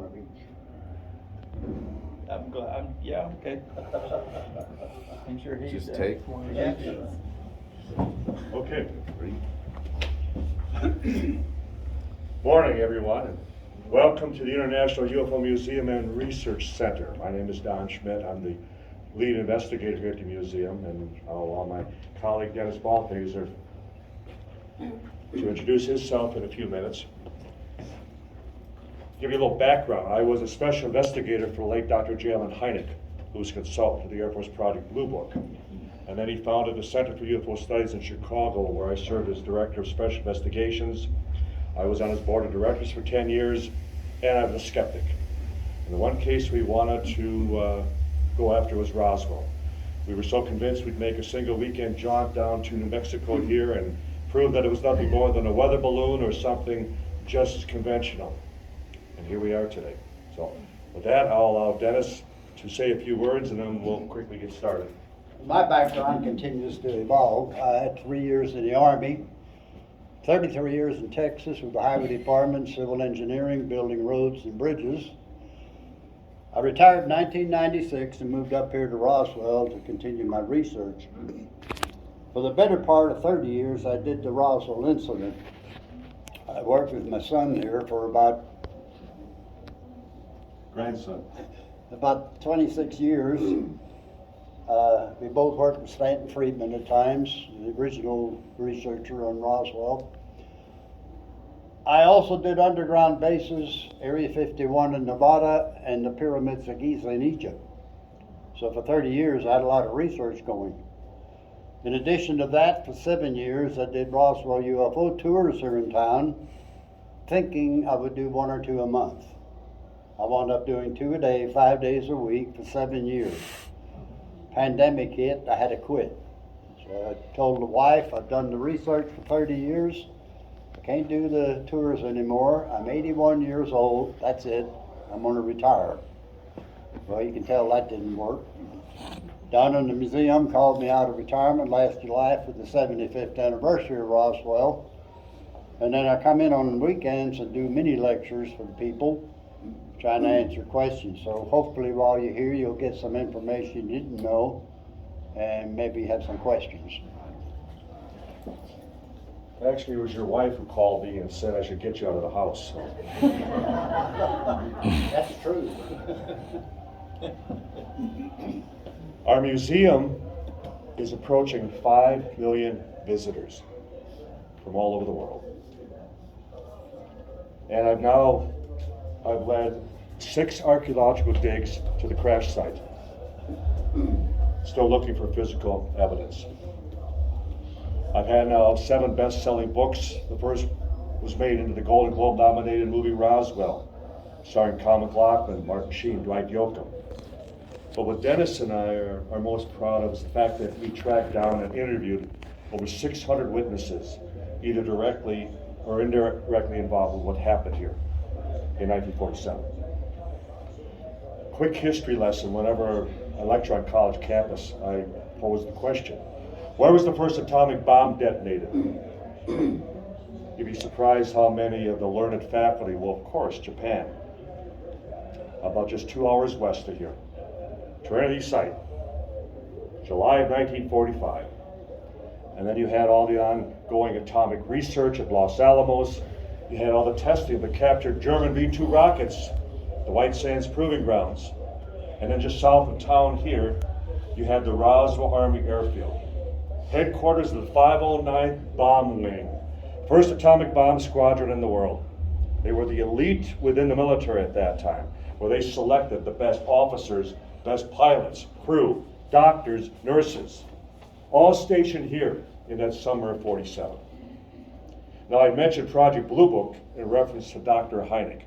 one of each. I'm glad, yeah, okay. I'm sure he's. Just take one of Yeah. each. Okay. Morning, everyone, and welcome to the International UFO Museum and Research Center. My name is Don Schmidt. I'm the lead investigator here at the museum, and I'll allow my colleague Dennis Balthaser to introduce himself in a few minutes. Give you a little background. I was a special investigator for late Dr. Jalen Hynek, who was a consultant to the Air Force Project Blue Book. And then he founded the Center for UFO Studies in Chicago, where I served as Director of Special Investigations. I was on his board of directors for 10 years, and I was a skeptic. And the one case we wanted to go after was Roswell. We were so convinced we'd make a single weekend jaunt down to New Mexico here and prove that it was nothing more than a weather balloon or something just as conventional. And here we are today. So with that, I'll allow Dennis to say a few words, and then we'll quickly get started. My background continues to evolve. I had 3 years in the Army, 33 years in Texas with the Highway Department, civil engineering, building roads and bridges. I retired in 1996 and moved up here to Roswell to continue my research. For the better part of 30 years, I did the Roswell incident. I worked with my son here for about Grandson. 26 years. We both worked with Stanton Friedman at times, the original researcher on Roswell. I also did underground bases, Area 51 in Nevada, and the pyramids of Giza in Egypt. So for 30 years, I had a lot of research going. In addition to that, for 7 years, I did Roswell UFO tours here in town, thinking I would do 1 or 2 a month. I wound up doing 2 a day, 5 days a week for 7 years. Pandemic hit, I had to quit. So I told the wife, I've done the research for 30 years. I can't do the tours anymore. I'm 81 years old, that's it. I'm gonna retire. Well, you can tell that didn't work. Down in the museum called me out of retirement last July for the 75th anniversary of Roswell. And then I come in on weekends and do mini lectures for the people, trying to answer questions. So hopefully while you're here, you'll get some information you didn't know and maybe have some questions. Actually, it was your wife who called me and said I should get you out of the house. That's true. Our museum is approaching 5 million visitors from all over the world. And I've led 6 archaeological digs to the crash site, still looking for physical evidence. I've had now 7 best-selling books. The first was made into the Golden Globe nominated movie Roswell, starring Kyle MacLachlan, Martin Sheen, Dwight Yoakam. But what Dennis and I are most proud of is the fact that we tracked down and interviewed over 600 witnesses, either directly or indirectly involved with what happened here in 1947. Quick history lesson: whenever I lecture on college campus, I pose the question, where was the first atomic bomb detonated? You'd be surprised how many of the learned faculty, well, of course, Japan, about just 2 hours west of here. Trinity Site, July of 1945. And then you had all the ongoing atomic research at Los Alamos. You had all the testing of the captured German V-2 rockets, the White Sands Proving Grounds. And then just south of town here, you had the Roswell Army Airfield, headquarters of the 509th Bomb Wing, first atomic bomb squadron in the world. They were the elite within the military at that time, where they selected the best officers, best pilots, crew, doctors, nurses, all stationed here in that summer of 47. Now, I mentioned Project Blue Book in reference to Dr. Hynek.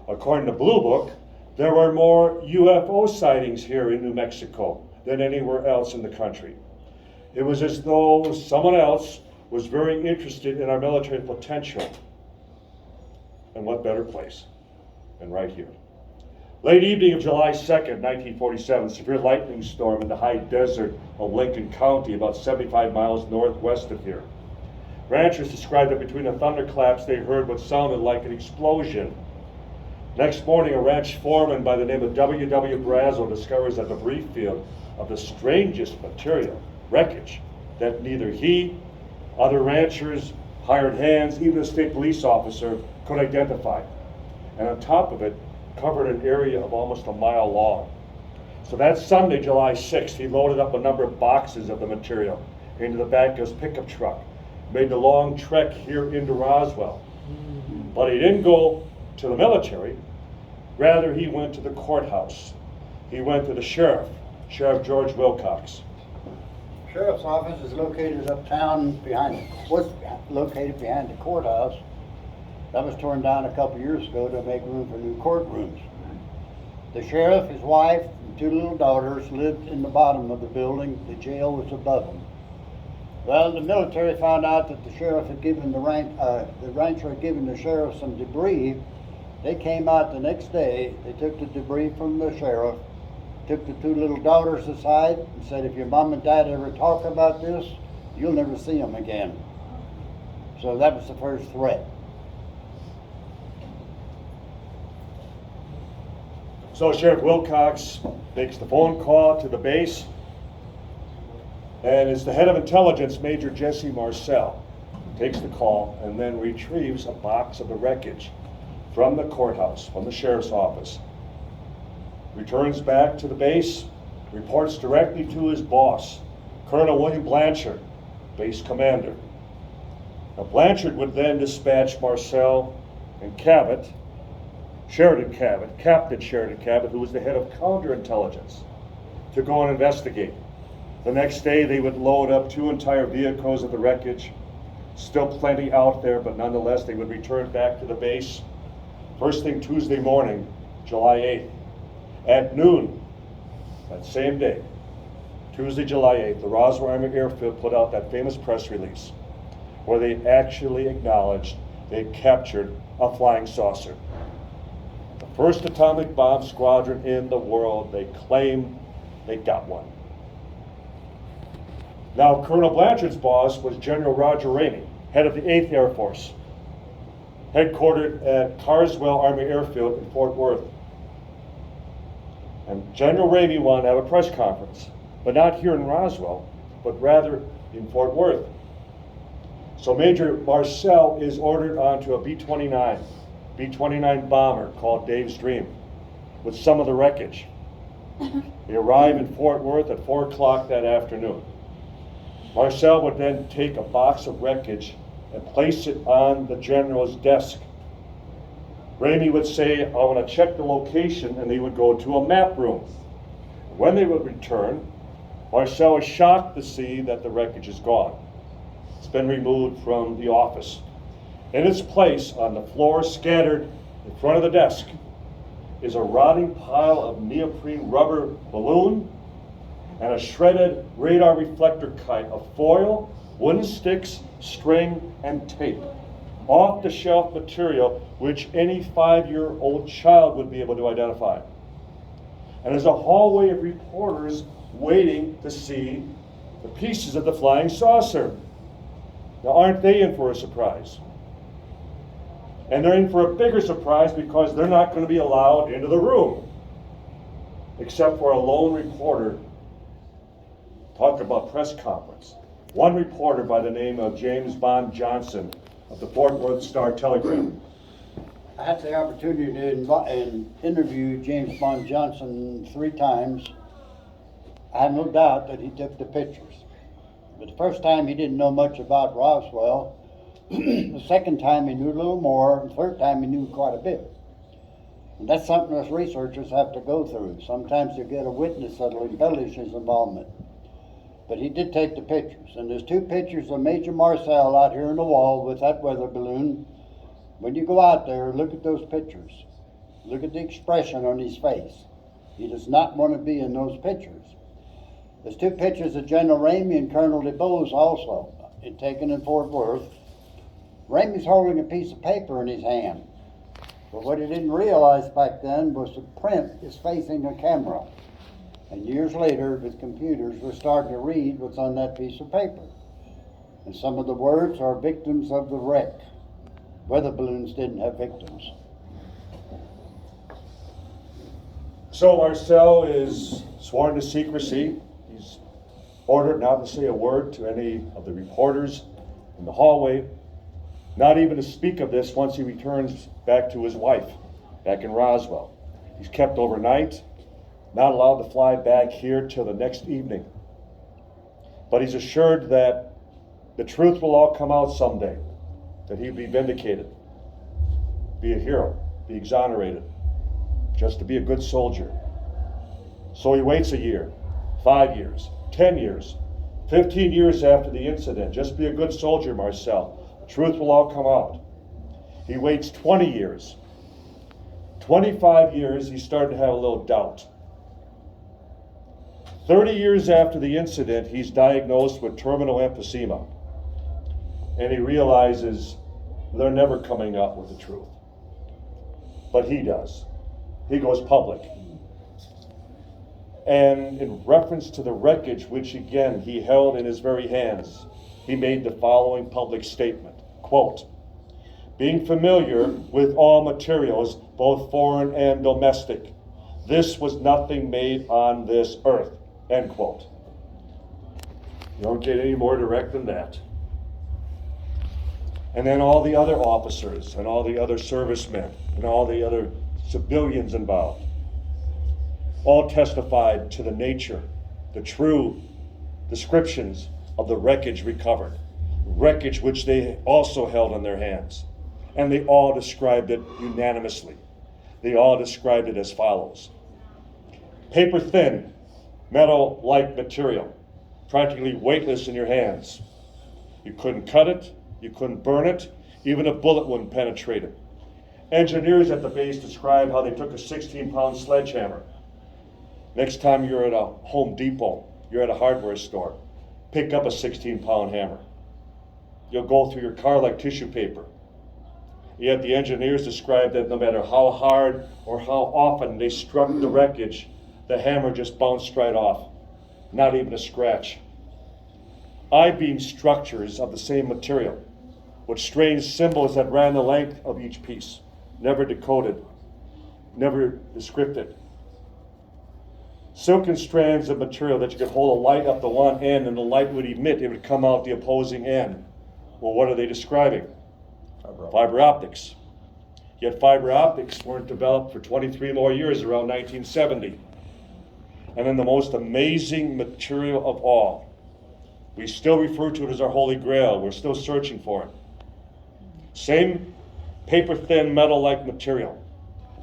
According to Blue Book, there were more UFO sightings here in New Mexico than anywhere else in the country. It was as though someone else was very interested in our military potential. And what better place than right here? Late evening of July 2nd, 1947, severe lightning storm in the high desert of Lincoln County, about 75 miles northwest of here. Ranchers described that between the thunderclaps they heard what sounded like an explosion. Next morning, a ranch foreman by the name of W.W. Brazel discovers a debris field of the strangest material, wreckage, that neither he, other ranchers, hired hands, even a state police officer could identify. And on top of it, covered an area of almost a mile long. So that Sunday, July 6th, he loaded up a number of boxes of the material into the back of his pickup truck, made the long trek here into Roswell. But he didn't go to the military, rather he went to the courthouse. He went to the sheriff, Sheriff George Wilcox. Sheriff's office is located uptown was located behind the courthouse. That was torn down a couple years ago to make room for new courtrooms. The sheriff, his wife, and two little daughters lived in the bottom of the building. The jail was above them. Well, the military found out that the sheriff had given the rancher had given the sheriff some debris. They came out the next day. They took the debris from the sheriff, took the two little daughters aside, and said, "If your mom and dad ever talk about this, you'll never see them again." So that was the first threat. So Sheriff Wilcox makes the phone call to the base, and it's the head of intelligence, Major Jesse Marcel, takes the call and then retrieves a box of the wreckage from the courthouse, from the sheriff's office. Returns back to the base, reports directly to his boss, Colonel William Blanchard, base commander. Now Blanchard would then dispatch Marcel and Cabot, Captain Sheridan Cabot, who was the head of counterintelligence, to go and investigate. The next day they would load up 2 entire vehicles of the wreckage. Still plenty out there, but nonetheless they would return back to the base. First thing Tuesday morning, July 8th, at noon, that same day, Tuesday, July 8th, the Roswell Army Airfield put out that famous press release where they actually acknowledged they had captured a flying saucer. The first atomic bomb squadron in the world. They claim they got one. Now, Colonel Blanchard's boss was General Roger Ramey, head of the 8th Air Force, headquartered at Carswell Army Airfield in Fort Worth. And General Ramey wanted to have a press conference, but not here in Roswell, but rather in Fort Worth. So Major Marcel is ordered onto a B-29 bomber called Dave's Dream with some of the wreckage. They arrive in Fort Worth at 4 o'clock that afternoon. Marcel would then take a box of wreckage and place it on the general's desk. Ramey would say, "I want to check the location," and they would go to a map room. When they would return, Marcel is shocked to see that the wreckage is gone. It's been removed from the office. In its place, on the floor, scattered in front of the desk, is a rotting pile of neoprene rubber balloon and a shredded radar reflector kite of foil, wooden sticks, string, and tape. Off-the-shelf material which any 5-year-old child would be able to identify. And there's a hallway of reporters waiting to see the pieces of the flying saucer. Now, aren't they in for a surprise? And they're in for a bigger surprise because they're not going to be allowed into the room, except for a lone reporter. Talk about press conference. One reporter by the name of James Bond Johnson of the Fort Worth Star-Telegram. I had the opportunity to interview James Bond Johnson 3 times. I have no doubt that he took the pictures. But the first time he didn't know much about Roswell. The second time he knew a little more. The third time he knew quite a bit. And that's something us researchers have to go through. Sometimes you get a witness that'll embellish his involvement. But he did take the pictures. And there's 2 pictures of Major Marcel out here on the wall with that weather balloon. When you go out there, look at those pictures. Look at the expression on his face. He does not want to be in those pictures. There's 2 pictures of General Ramey and Colonel DeBose also, taken in Fort Worth. Ramey's holding a piece of paper in his hand. But what he didn't realize back then was the print is facing a camera. And years later, with computers, we're starting to read what's on that piece of paper. And some of the words are victims of the wreck. Weather balloons didn't have victims. So Marcel is sworn to secrecy. He's ordered not to say a word to any of the reporters in the hallway, not even to speak of this once he returns back to his wife, back in Roswell. He's kept overnight, not allowed to fly back here till the next evening. But he's assured that the truth will all come out someday, that he'll be vindicated, be a hero, be exonerated, just to be a good soldier. So he waits a year, 5 years, 10 years, 15 years after the incident. Just be a good soldier, Marcel. The truth will all come out. He waits 20 years. 25 years, he's starting to have a little doubt. 30 years after the incident, he's diagnosed with terminal emphysema. And he realizes they're never coming out with the truth. But he does. He goes public. And in reference to the wreckage, which again he held in his very hands, he made the following public statement, quote, "Being familiar with all materials, both foreign and domestic, this was nothing made on this earth," end quote. You don't get any more direct than that. And then all the other officers and all the other servicemen and all the other civilians involved all testified to the nature, the true descriptions of the wreckage recovered, wreckage which they also held in their hands. And they all described it unanimously. They all described it as follows. Paper thin, metal-like material, practically weightless in your hands. You couldn't cut it, you couldn't burn it, even a bullet wouldn't penetrate it. Engineers at the base describe how they took a 16-pound sledgehammer. Next time you're at a Home Depot, you're at a hardware store, pick up a 16-pound hammer. You'll go through your car like tissue paper. Yet the engineers described that no matter how hard or how often they struck the wreckage, the hammer just bounced right off, not even a scratch. I-beam structures of the same material, with strange symbols that ran the length of each piece, never decoded, never descripted. Silken strands of material that you could hold a light up the one end and the light would emit, it would come out the opposing end. Well, what are they describing? Fiber optics. Yet fiber optics weren't developed for 23 more years, around 1970. And then the most amazing material of all, we still refer to it as our Holy Grail. We're still searching for it. Same paper-thin, metal-like material,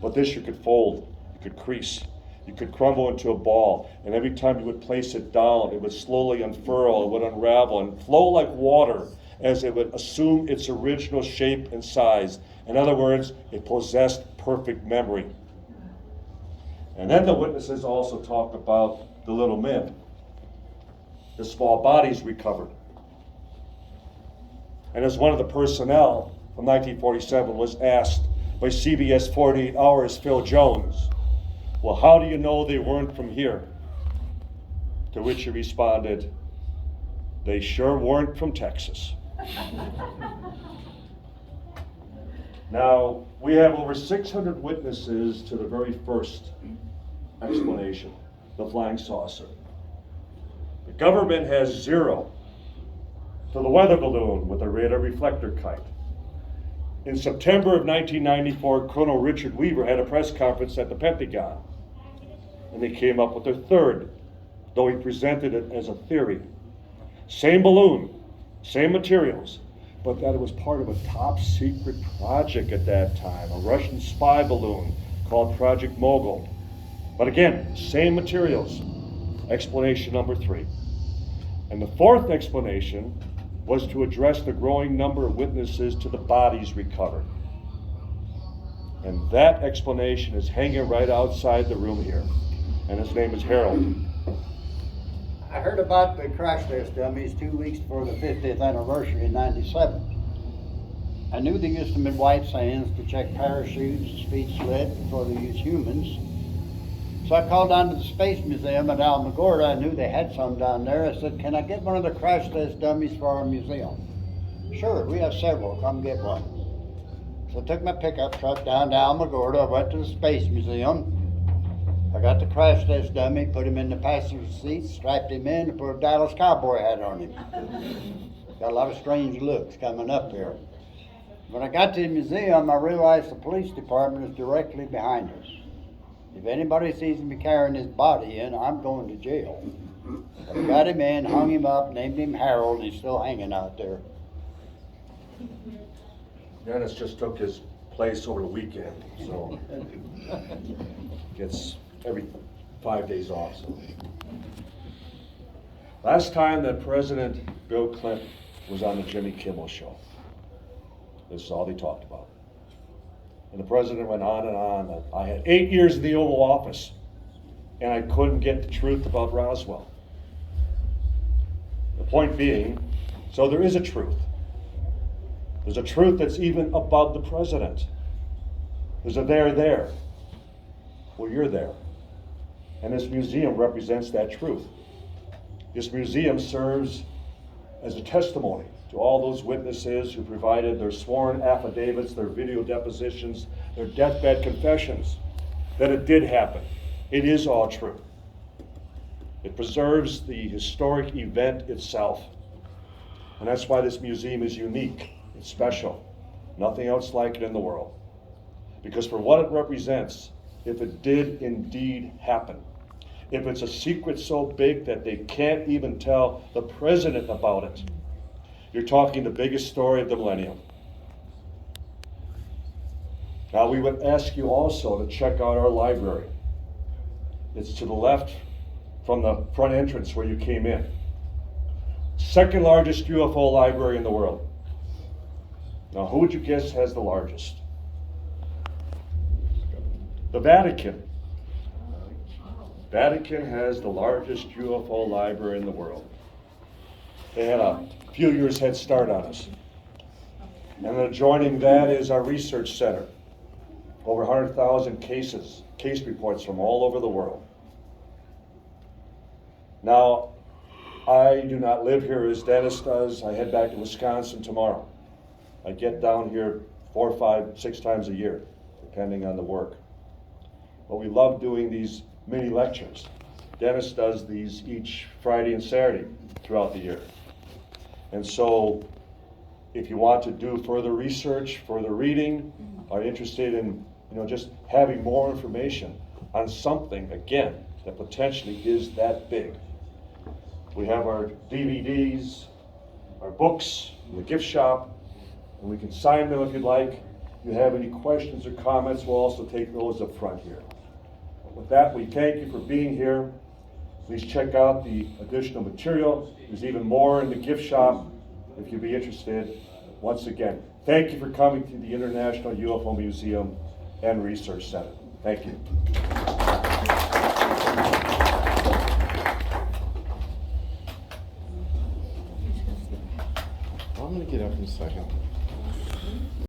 but this you could fold, you could crease, you could crumble into a ball, and every time you would place it down, it would slowly unfurl, it would unravel, and flow like water as it would assume its original shape and size. In other words, it possessed perfect memory. And then the witnesses also talk about the little men, the small bodies recovered. And as one of the personnel from 1947 was asked by CBS 48 Hours' Phil Jones, "Well, how do you know they weren't from here?" To which he responded, "They sure weren't from Texas." Now, we have over 600 witnesses to the very first explanation, the flying saucer. The government has 0 to the weather balloon with a radar reflector kite. In September of 1994, Colonel Richard Weaver had a press conference at the Pentagon, and they came up with their third, though he presented it as a theory. Same balloon, same materials, but that it was part of a top secret project at that time, a Russian spy balloon called Project Mogul. But again, same materials. Explanation number 3. And the fourth explanation was to address the growing number of witnesses to the bodies recovered. And that explanation is hanging right outside the room here. And his name is Harold. I heard about the crash test dummies 2 weeks before the 50th anniversary in '97. I knew they used them in White Sands to check parachutes, speed sled before they used humans. So I called down to the Space Museum at Alamogordo. I knew they had some down there. I said, "Can I get one of the crash test dummies for our museum?" "Sure, we have several. Come get one." So I took my pickup truck down to Alamogordo. I went to the Space Museum. I got the crash test dummy, put him in the passenger seat, strapped him in, and put a Dallas cowboy hat on him. Got a lot of strange looks coming up here. When I got to the museum, I realized the police department is directly behind us. If anybody sees me carrying his body in, I'm going to jail. I got him in, hung him up, named him Harold, and he's still hanging out there. Dennis just took his place over the weekend, so gets every 5 days off. So. Last time that President Bill Clinton was on the Jimmy Kimmel Show, this is all they talked about. And the president went on and on that I had 8 years in the Oval Office and I couldn't get the truth about Roswell. The point being, so there is a truth. There's a truth that's even above the president. There's a there. Well, you're there. And this museum represents that truth. This museum serves as a testimony to all those witnesses who provided their sworn affidavits, their video depositions, their deathbed confessions that it did happen. It is all true. It preserves the historic event itself. And that's why this museum is unique. It's special. Nothing else like it in the world. Because for what it represents, if it did indeed happen, if it's a secret so big that they can't even tell the president about it, you're talking the biggest story of the millennium. Now we would ask you also to check out our library. It's to the left from the front entrance where you came in. Second largest UFO library in the world. Now, who would you guess has the largest? The Vatican. Vatican has the largest UFO library in the world. They had a few years head start on us. And adjoining that is our research center. Over 100,000 case reports from all over the world. Now, I do not live here as Dennis does. I head back to Wisconsin tomorrow. I get down here 4, 5, 6 times a year, depending on the work. But we love doing these mini lectures. Dennis does these each Friday and Saturday throughout the year. And so, if you want to do further research, further reading, are interested in just having more information on something, again, that potentially is that big. We have our DVDs, our books, in the gift shop, and we can sign them if you'd like. If you have any questions or comments, we'll also take those up front here. With that, we thank you for being here. Please check out the additional material. There's even more in the gift shop if you'd be interested. Once again, thank you for coming to the International UFO Museum and Research Center. Thank you.